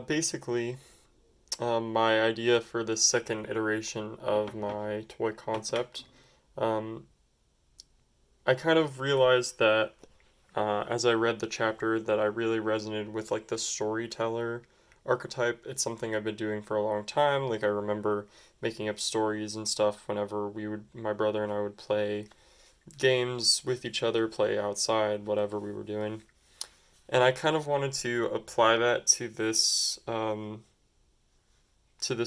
Basically, my idea for the second iteration of my toy concept, um, I kind of realized that as I read the chapter that I really resonated with like the storyteller archetype. It's something I've been doing for a long time. Like I remember making up stories and stuff whenever my brother and I would play games with each other, play outside, whatever we were doing. And I kind of wanted to apply that to this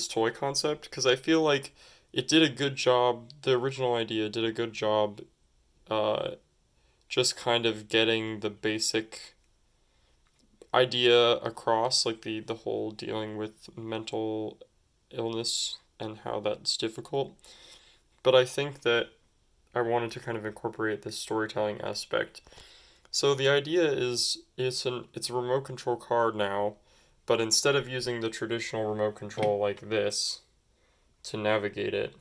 toy concept because I feel like it did a good job. The original idea did a good job, uh, just kind of getting the basic idea across, like the whole dealing with mental illness and how that's difficult. But I think that I wanted to kind of incorporate this storytelling aspect. So the idea is it's a remote control car now, but instead of using the traditional remote control like this to navigate it,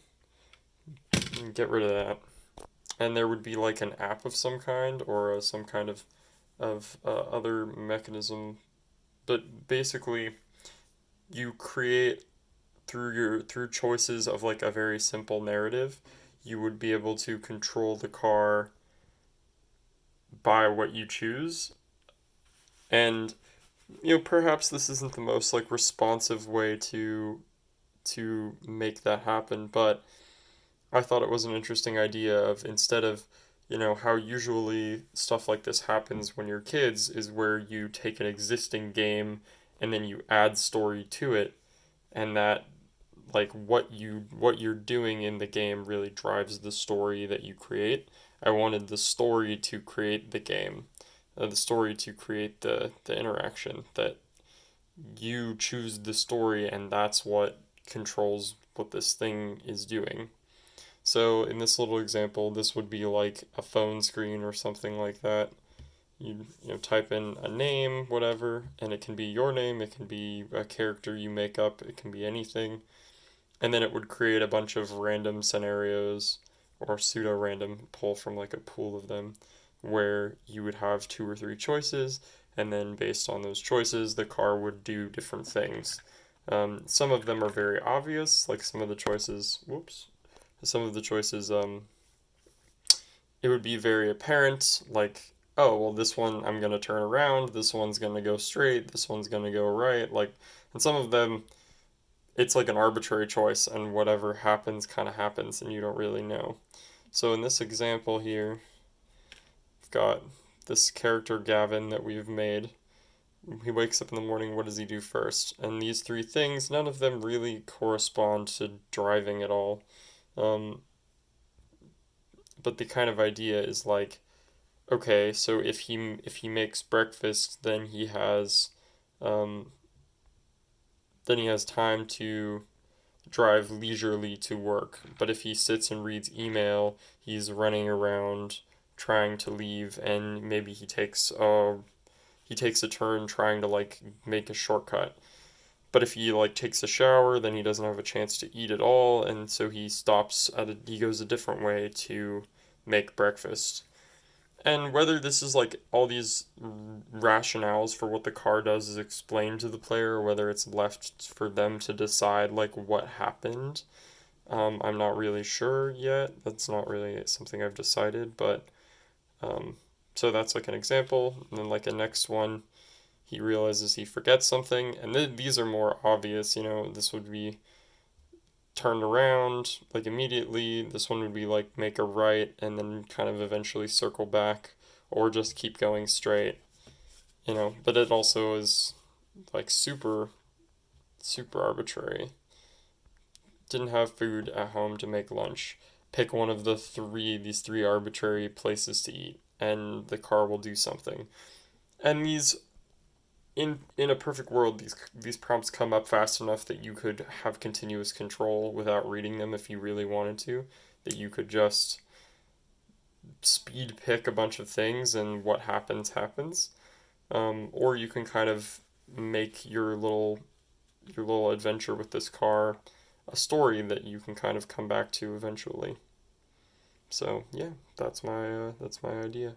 get rid of that. And there would be like an app of some kind or some kind of other mechanism. But basically, you create through choices of like a very simple narrative, you would be able to control the car by what you choose. And perhaps this isn't the most like responsive way to make that happen, but I thought it was an interesting idea of instead of, how usually stuff like this happens when you're kids is where you take an existing game and then you add story to it and that like what you're doing in the game really drives the story that you create. I wanted the story to create the game, the story to create the interaction that you choose the story and that's what controls what this thing is doing. So in this little example, this would be like a phone screen or something like that. You type in a name, whatever, and it can be your name, it can be a character you make up, it can be anything. And then it would create a bunch of random scenarios or pseudo random, pull from like a pool of them, where you would have two or three choices, and then based on those choices, the car would do different things. Some of them are very obvious, like some of the choices, whoops, some of the choices, it would be very apparent, like, oh, well, this one I'm going to turn around, this one's going to go straight, this one's going to go right, like, and some of them, it's like an arbitrary choice, and whatever happens kind of happens, and you don't really know. So in this example here, we've got this character Gavin that we've made. He wakes up in the morning, what does he do first? And these three things, none of them really correspond to driving at all. Um, but the kind of idea is like, okay, so if he makes breakfast, um, then he has time to drive leisurely to work. But if he sits and reads email, he's running around trying to leave, and maybe he takes a turn trying to like make a shortcut. But if he like takes a shower, then he doesn't have a chance to eat at all, and so he goes a different way to make breakfast. And whether this is like all these rationales for what the car does is explained to the player, or whether it's left for them to decide like what happened, I'm not really sure yet. That's not really something I've decided, but um, so that's like an example. And then like a next one, he realizes he forgets something, and these are more obvious. This would be turned around like immediately. This one would be like make a right and then kind of eventually circle back, or just keep going straight. But it also is like super super arbitrary. Didn't have food at home to make lunch. Pick one of these three arbitrary places to eat, and the car will do something. And in a perfect world, these prompts come up fast enough that you could have continuous control without reading them if you really wanted to. That you could just speed pick a bunch of things, and what happens happens. Or you can kind of make your little adventure with this car a story that you can kind of come back to eventually. So yeah, that's my idea.